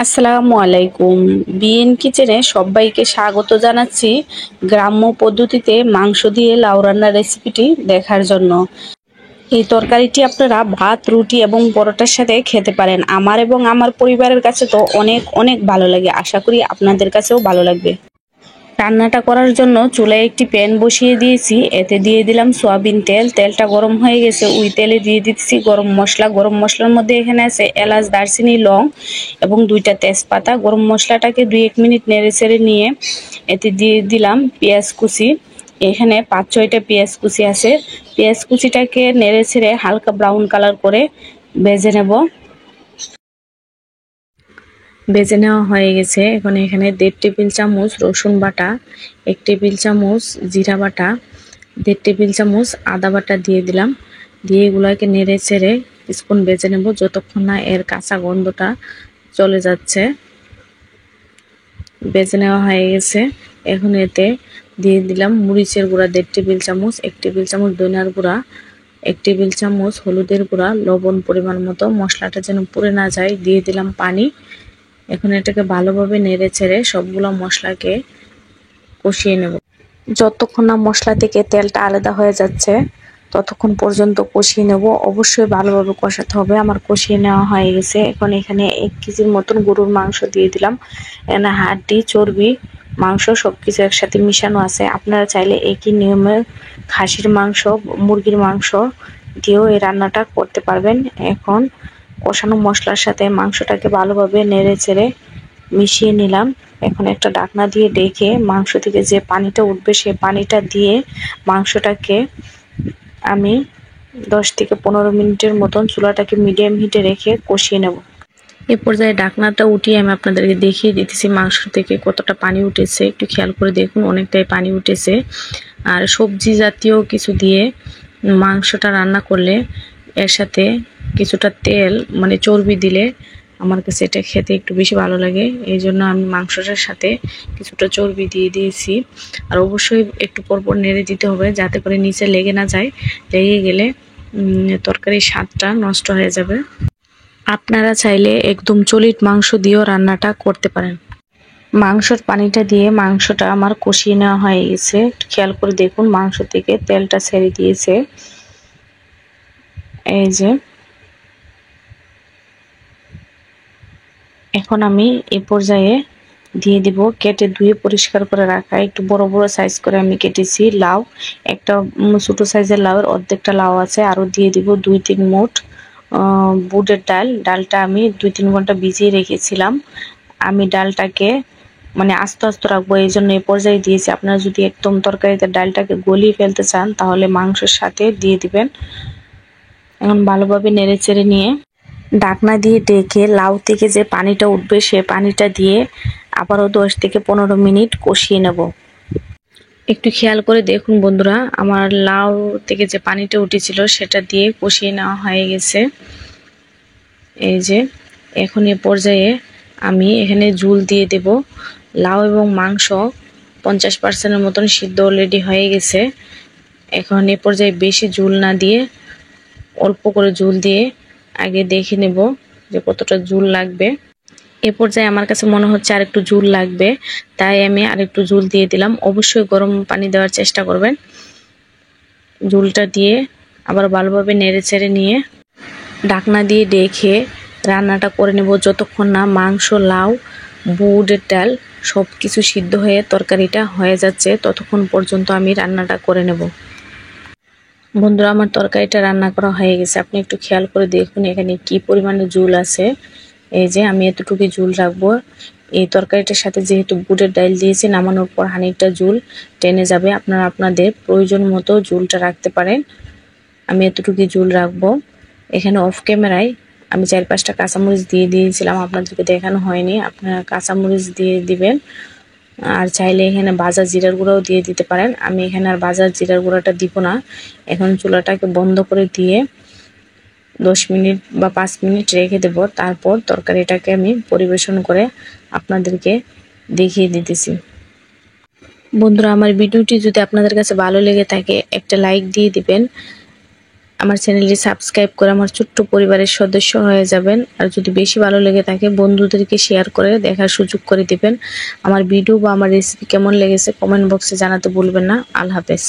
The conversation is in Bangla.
আসসালামু আলাইকুম। বিএন কিচেনে সবাইকে স্বাগত জানাচ্ছি গ্রাম্য পদ্ধতিতে মাংস দিয়ে লাউ রান্নার রেসিপিটি দেখার জন্য। এই তরকারিটি আপনারা ভাত, রুটি এবং পরোটার সাথে খেতে পারেন। আমার এবং আমার পরিবারের কাছে তো অনেক অনেক ভালো লাগে। আশা করি আপনাদের কাছেও ভালো লাগবে। রান্নাটা করার জন্য চুলায় একটি প্যান বসিয়ে দিয়েছি। এতে দিয়ে দিলাম সয়াবিন তেল। তেলটা গরম হয়ে গেছে, ওই তেলে দিয়ে দিচ্ছি গরম মশলা। গরম মশলার মধ্যে এখানে আছে এলাচ, দারচিনি, লং এবং 2টা তেজপাতা। গরম মশলাটাকে 2-1 মিনিট নেড়ে চেড়ে নিয়ে এতে দিয়ে দিলাম পেঁয়াজ কুচি। এখানে 5-6টা পেঁয়াজ কুচি আছে। পেঁয়াজ কুচিটাকে নেড়ে ছেড়ে হালকা ব্রাউন কালার করে ভেজে নেব। ভেজে নেওয়া হয়ে গেছে। এখন এখানে 1.5 টেবিল চামচ রসুন বাটা, 1 টেবিল চামচ জিরা বাটা, 1.5 টেবিল চামচ আদা বাটা দিয়ে দিলাম। দিয়ে এগুলোকে নেড়ে চেড়ে কিছুক্ষণ ভেজে নেব যতক্ষণ না এর কাঁচা গন্ধটা চলে যাচ্ছে। ভেজে নেওয়া হয়ে গেছে। এখন এতে দিয়ে দিলাম মরিচের গুঁড়া 1.5 টেবিল চামচ, 1 টেবিল চামচ ধনিয়ার গুঁড়া, 1 টেবিল চামচ হলুদের গুঁড়া, লবণ পরিমাণ মতো। মশলাটা যেন পুড়ে না যায় দিয়ে দিলাম পানি। এখন এটাকে ভালোভাবে নেড়ে ছেড়ে সবগুলো মশলাকে কষিয়ে নেব। যতক্ষণ না মশলা থেকে তেলটা আলাদা হয়ে যাচ্ছে ততক্ষণ পর্যন্ত কষিয়ে নেব। অবশ্যই ভালোভাবে কষাতে হবে। আমার কষিয়ে নেওয়া হয়ে গেছে। এখন এখানে 1 কেজির মতন গরুর মাংস দিয়ে দিলাম। এখানে হাড্ডি, চর্বি, মাংস সবকিছু একসাথে মিশানো আছে। আপনারা চাইলে একই নিয়মে খাসির মাংস, মুরগির মাংস দিয়েও এই রান্নাটা করতে পারবেন। এখন কষানো মশলার সাথে মাংসটাকে ভালোভাবে নেড়ে চেড়ে মিশিয়ে নিলাম। এখন একটা ঢাকনা দিয়ে ঢেকে মাংস থেকে যে পানিটা উঠবে সেই পানিটা দিয়ে মাংসটাকে আমি 10 থেকে 15 মিনিটের মতন চুলাটাকে মিডিয়াম হিটে রেখে কষিয়ে নেব। এ পর্যায়ে ঢাকনাটা উঠিয়ে আমি আপনাদেরকে দেখিয়ে দিতেছি মাংস থেকে কতটা পানি উঠেছে। একটু খেয়াল করে দেখুন, অনেকটাই পানি উঠেছে। আর সবজি জাতীয় কিছু দিয়ে মাংসটা রান্না করলে এর সাথে কিছুটা তেল মানে চর্বি দিলে আমার কাছে এটা খেতে একটু বেশি ভালো লাগে। এই জন্য আমি মাংসটার সাথে কিছুটা চর্বি দিয়ে দিয়েছি। আর অবশ্যই একটু পরপর নেড়ে দিতে হবে যাতে করে নিচে লেগে না যায়। লেগে গেলে তরকারির স্বাদটা নষ্ট হয়ে যাবে। আপনারা চাইলে একদম চলিত মাংস দিয়েও রান্নাটা করতে পারেন। মাংসর পানিটা দিয়ে মাংসটা আমার কষিয়ে নেওয়া হয়ে গেছে। খেয়াল করে দেখুন মাংস থেকে তেলটা ছেড়ে দিয়েছে। এই যে এখন আমি এই পর্যায়ে দিয়ে দিব কেটে ধুয়ে পরিষ্কার করে রাখা একটু বড় বড় সাইজ করে আমি কেটেছি লাউ। একটা ছোট সাইজের লাউয়ের অর্ধেকটা লাউ আছে। আরও দিয়ে দিব 2-3 মুঠ বুটের ডাল। ডালটা আমি 2-3 ঘন্টা ভিজিয়ে রেখেছিলাম। আমি ডালটাকে মানে আস্তে আস্তে রাখবো এই জন্য এই পর্যায়ে দিয়েছি। আপনারা যদি একদম তরকারিতে ডালটাকে গলিয়ে ফেলতে চান তাহলে মাংসের সাথে দিয়ে দিবেন। এখন ভালোভাবে নেড়ে চেড়ে নিয়ে ঢাকনা দিয়ে ঢেকে লাউ থেকে যে পানিটা উঠবে সে পানিটা দিয়ে আবারও 10 থেকে 15 মিনিট কষিয়ে নেব। একটু খেয়াল করে দেখুন বন্ধুরা, আমার লাউ থেকে যে পানিটা উঠেছিল সেটা দিয়ে কষিয়ে নেওয়া হয়ে গেছে। এই যে এখন এ পর্যায়ে আমি এখানে ঝোল দিয়ে দেব। লাউ এবং মাংস 50% মতন সিদ্ধ অলরেডি হয়ে গেছে। এখন এ পর্যায়ে বেশি ঝোল না দিয়ে অল্প করে ঝোল দিয়ে আগে দেখে নেব যে কতটা ঝোল লাগবে। এ পর্যায়ে আমার কাছে মনে হচ্ছে আর একটু ঝোল লাগবে, তাই আমি আর একটু ঝোল দিয়ে দিলাম। অবশ্যই গরম পানি দেওয়ার চেষ্টা করবেন। ঝোলটা দিয়ে আবার ভালোভাবে নেড়ে চেড়ে নিয়ে ঢাকনা দিয়ে ঢেকে রান্নাটা করে নেব যতক্ষণ না মাংস, লাউ, বুটের ডাল সব কিছু সিদ্ধ হয়ে তরকারিটা হয়ে যাচ্ছে ততক্ষণ পর্যন্ত আমি রান্নাটা করে নেব। বন্ধুরা, আমার তরকারিটা রান্না করা হয়ে গেছে। আপনি একটু খেয়াল করে দেখুন এখানে কি পরিমাণে ঝোল আছে। এই যে আমি এতটুকু ঝোল রাখবো। এই তরকারিটার সাথে যেহেতু বুটের ডাল দিয়েছি নামানোর পর খানিকটা ঝোল টেনে যাবে। আপনারা আপনাদের প্রয়োজন মতো ঝোলটা রাখতে পারেন। আমি এতটুকু ঝোল রাখবো। এখানে অফ ক্যামেরায় আমি 4-5টা কাঁচামরিচ দিয়ে দিয়েছিলাম, আপনাদেরকে দেখানো হয়নি। আপনারা কাঁচামরিচ দিয়ে দিবেন। আর চাইলে এখানে ভাজা জিরার গুঁড়াও দিয়ে দিতে পারেন। আমি এখানে আর ভাজা জিরার গুঁড়াটা দিব না। এখন চুলাটাকে বন্ধ করে দিয়ে 10 মিনিট বা 5 মিনিট রেখে দেব। তারপর তরকারিটাকে আমি পরিবেশন করে আপনাদেরকে দেখিয়ে দিতেছি। বন্ধুরা, আমার ভিডিওটি যদি আপনাদের কাছে ভালো লেগে থাকে একটা লাইক দিয়ে দিবেন। আমার চ্যানেলটি সাবস্ক্রাইব করে আমার ছোট্ট পরিবারের সদস্য হয়ে যাবেন। আর যদি বেশি ভালো লেগে থাকে বন্ধুদেরকে শেয়ার করে দেখার সুযোগ করে দিবেন। আমার ভিডিও বা আমার রেসিপি কেমন লেগেছে কমেন্ট বক্সে জানাতে ভুলবেন না। আল্লাহ হাফেজ।